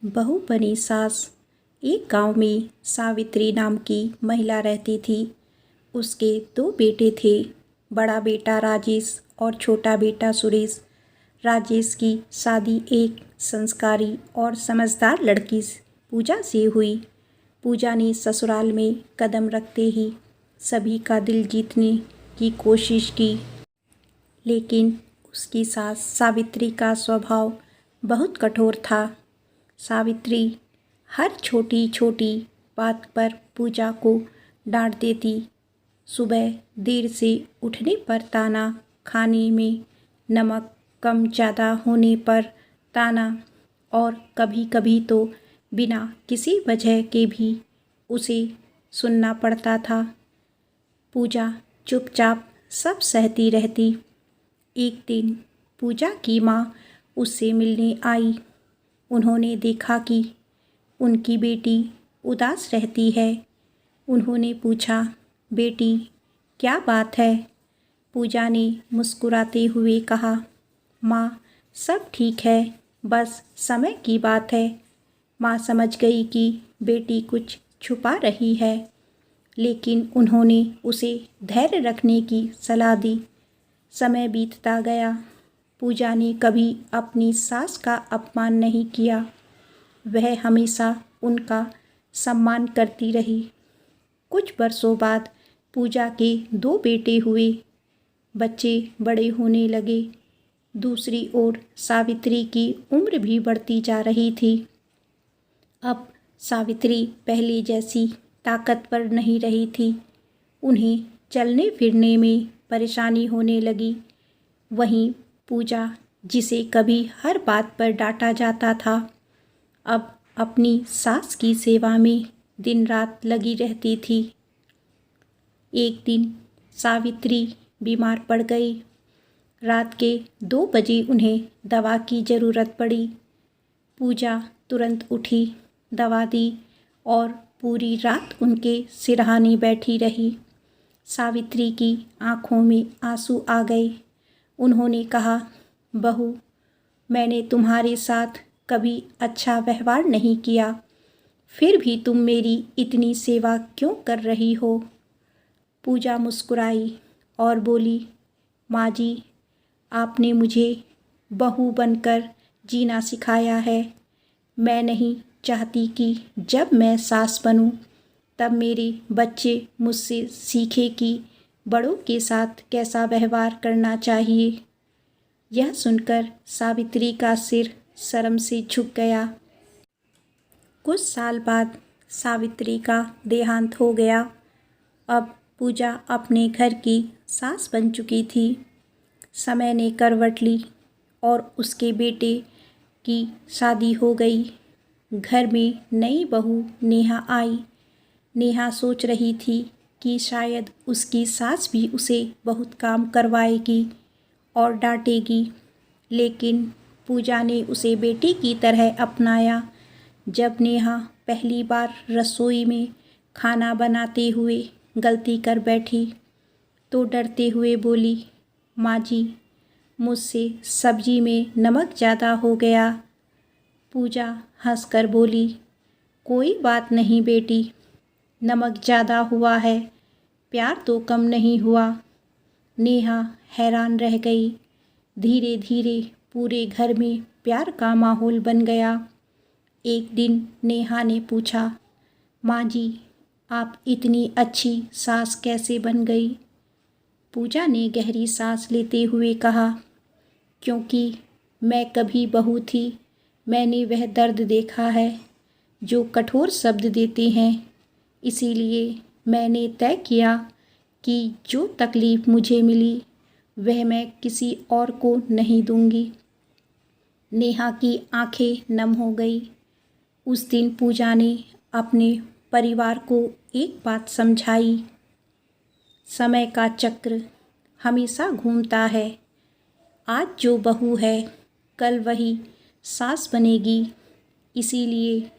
बहू बनी सास। एक गांव में सावित्री नाम की महिला रहती थी। उसके दो बेटे थे, बड़ा बेटा राजेश और छोटा बेटा सुरेश। राजेश की शादी एक संस्कारी और समझदार लड़की पूजा से हुई। पूजा ने ससुराल में कदम रखते ही सभी का दिल जीतने की कोशिश की, लेकिन उसकी सास सावित्री का स्वभाव बहुत कठोर था। सावित्री हर छोटी छोटी बात पर पूजा को डांट देती। सुबह देर से उठने पर ताना, खाने में नमक कम ज़्यादा होने पर ताना, और कभी कभी तो बिना किसी वजह के भी उसे सुनना पड़ता था। पूजा चुपचाप सब सहती रहती। एक दिन पूजा की माँ उससे मिलने आई। उन्होंने देखा कि उनकी बेटी उदास रहती है। उन्होंने पूछा, बेटी क्या बात है? पूजा ने मुस्कुराते हुए कहा, माँ सब ठीक है, बस समय की बात है। माँ समझ गई कि बेटी कुछ छुपा रही है, लेकिन उन्होंने उसे धैर्य रखने की सलाह दी। समय बीतता गया। पूजा ने कभी अपनी सास का अपमान नहीं किया। वह हमेशा उनका सम्मान करती रही। कुछ वर्षों बाद पूजा के दो बेटे हुए। बच्चे बड़े होने लगे। दूसरी ओर सावित्री की उम्र भी बढ़ती जा रही थी। अब सावित्री पहले जैसी ताकतवर नहीं रही थी। उन्हें चलने फिरने में परेशानी होने लगी। वहीं पूजा, जिसे कभी हर बात पर डांटा जाता था, अब अपनी सास की सेवा में दिन रात लगी रहती थी। एक दिन सावित्री बीमार पड़ गई। रात के 2 बजे उन्हें दवा की ज़रूरत पड़ी। पूजा तुरंत उठी, दवा दी और पूरी रात उनके सिरहाने बैठी रही। सावित्री की आंखों में आंसू आ गए। उन्होंने कहा, बहू, मैंने तुम्हारे साथ कभी अच्छा व्यवहार नहीं किया, फिर भी तुम मेरी इतनी सेवा क्यों कर रही हो? पूजा मुस्कुराई और बोली, माँ जी, आपने मुझे बहू बनकर जीना सिखाया है। मैं नहीं चाहती कि जब मैं सास बनूं, तब मेरे बच्चे मुझसे सीखे कि बड़ों के साथ कैसा व्यवहार करना चाहिए। यह सुनकर सावित्री का सिर शर्म से झुक गया। कुछ साल बाद सावित्री का देहांत हो गया। अब पूजा अपने घर की सास बन चुकी थी। समय ने करवट ली और उसके बेटे की शादी हो गई। घर में नई बहू नेहा आई। नेहा सोच रही थी कि शायद उसकी सास भी उसे बहुत काम करवाएगी और डांटेगी, लेकिन पूजा ने उसे बेटी की तरह अपनाया। जब नेहा पहली बार रसोई में खाना बनाते हुए गलती कर बैठी, तो डरते हुए बोली, माँ जी, मुझसे सब्जी में नमक ज़्यादा हो गया। पूजा हंसकर बोली, कोई बात नहीं बेटी, नमक ज़्यादा हुआ है, प्यार तो कम नहीं हुआ। नेहा हैरान रह गई। धीरे धीरे पूरे घर में प्यार का माहौल बन गया। एक दिन नेहा ने पूछा, माँ जी, आप इतनी अच्छी सास कैसे बन गई? पूजा ने गहरी सांस लेते हुए कहा, क्योंकि मैं कभी बहू थी, मैंने वह दर्द देखा है जो कठोर शब्द देते हैं। इसीलिए मैंने तय किया कि जो तकलीफ़ मुझे मिली वह मैं किसी और को नहीं दूंगी। नेहा की आंखें नम हो गई। उस दिन पूजा ने अपने परिवार को एक बात समझाई, समय का चक्र हमेशा घूमता है। आज जो बहू है, कल वही सास बनेगी। इसीलिए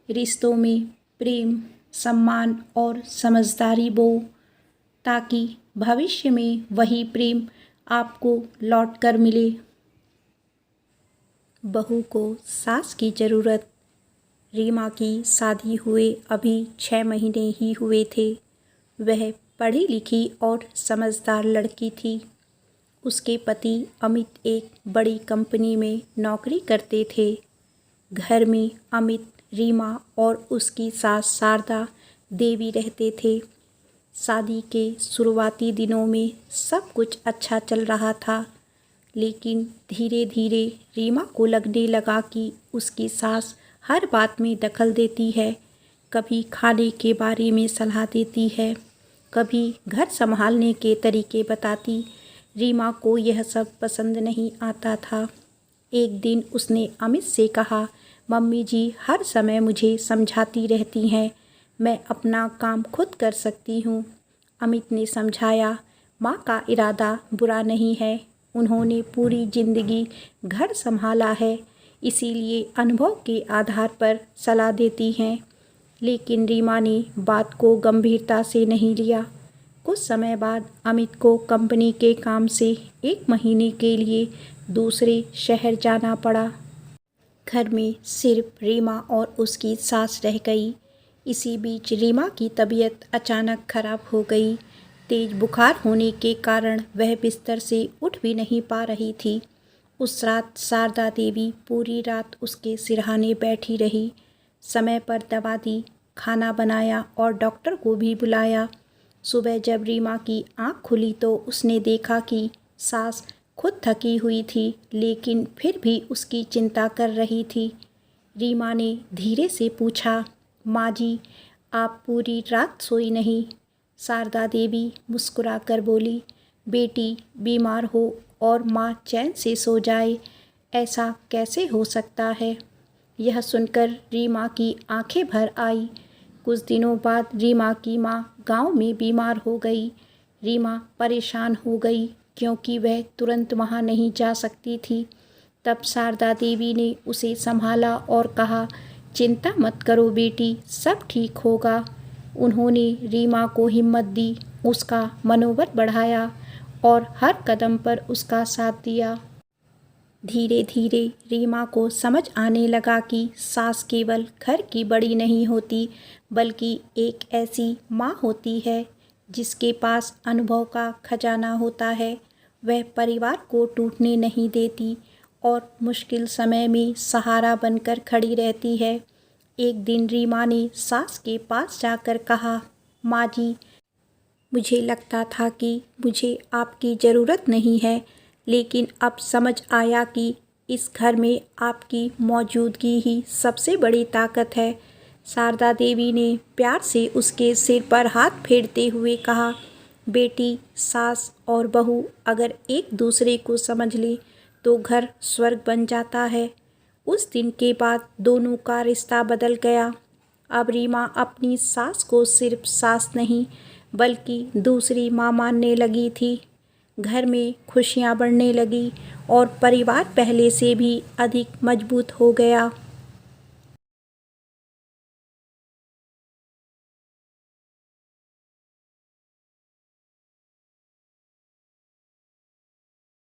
रिश्तों में प्रेम, सम्मान और समझदारी बो, ताकि भविष्य में वही प्रेम आपको लौट कर मिले। बहू को सास की ज़रूरत रीमा की शादी हुए अभी 6 महीने ही हुए थे। वह पढ़ी लिखी और समझदार लड़की थी। उसके पति अमित एक बड़ी कंपनी में नौकरी करते थे। घर में अमित, रीमा और उसकी सास शारदा देवी रहते थे। शादी के शुरुआती दिनों में सब कुछ अच्छा चल रहा था, लेकिन धीरे धीरे रीमा को लगने लगा कि उसकी सास हर बात में दखल देती है। कभी खाने के बारे में सलाह देती है, कभी घर संभालने के तरीके बताती। रीमा को यह सब पसंद नहीं आता था। एक दिन उसने अमित से कहा, मम्मी जी हर समय मुझे समझाती रहती हैं, मैं अपना काम खुद कर सकती हूँ। अमित ने समझाया, माँ का इरादा बुरा नहीं है, उन्होंने पूरी जिंदगी घर संभाला है, इसीलिए अनुभव के आधार पर सलाह देती हैं। लेकिन रीमा ने बात को गंभीरता से नहीं लिया। कुछ समय बाद अमित को कंपनी के काम से 1 महीने के लिए दूसरे शहर जाना पड़ा। घर में सिर्फ रीमा और उसकी सास रह गई। इसी बीच रीमा की तबीयत अचानक खराब हो गई। तेज बुखार होने के कारण वह बिस्तर से उठ भी नहीं पा रही थी। उस रात शारदा देवी पूरी रात उसके सिरहाने बैठी रही। समय पर दवा दी, खाना बनाया और डॉक्टर को भी बुलाया। सुबह जब रीमा की आंख खुली तो उसने देखा कि सास खुद थकी हुई थी, लेकिन फिर भी उसकी चिंता कर रही थी। रीमा ने धीरे से पूछा, माँ जी आप पूरी रात सोई नहीं? शारदा देवी मुस्कुराकर बोली, बेटी बीमार हो और माँ चैन से सो जाए, ऐसा कैसे हो सकता है? यह सुनकर रीमा की आंखें भर आई। कुछ दिनों बाद रीमा की माँ गांव में बीमार हो गई। रीमा परेशान हो गई क्योंकि वह तुरंत वहां नहीं जा सकती थी। तब शारदा देवी ने उसे संभाला और कहा, चिंता मत करो बेटी, सब ठीक होगा। उन्होंने रीमा को हिम्मत दी, उसका मनोबल बढ़ाया और हर कदम पर उसका साथ दिया। धीरे धीरे रीमा को समझ आने लगा कि सास केवल घर की बड़ी नहीं होती, बल्कि एक ऐसी माँ होती है जिसके पास अनुभव का खजाना होता है। वह परिवार को टूटने नहीं देती और मुश्किल समय में सहारा बनकर खड़ी रहती है। एक दिन रीमा ने सास के पास जाकर कहा, माँ जी मुझे लगता था कि मुझे आपकी ज़रूरत नहीं है, लेकिन अब समझ आया कि इस घर में आपकी मौजूदगी ही सबसे बड़ी ताकत है। शारदा देवी ने प्यार से उसके सिर पर हाथ फेरते हुए कहा, बेटी सास और बहू अगर एक दूसरे को समझ ले तो घर स्वर्ग बन जाता है। उस दिन के बाद दोनों का रिश्ता बदल गया। अब रीमा अपनी सास को सिर्फ सास नहीं बल्कि दूसरी माँ मानने लगी थी। घर में खुशियाँ बढ़ने लगी और परिवार पहले से भी अधिक मजबूत हो गया।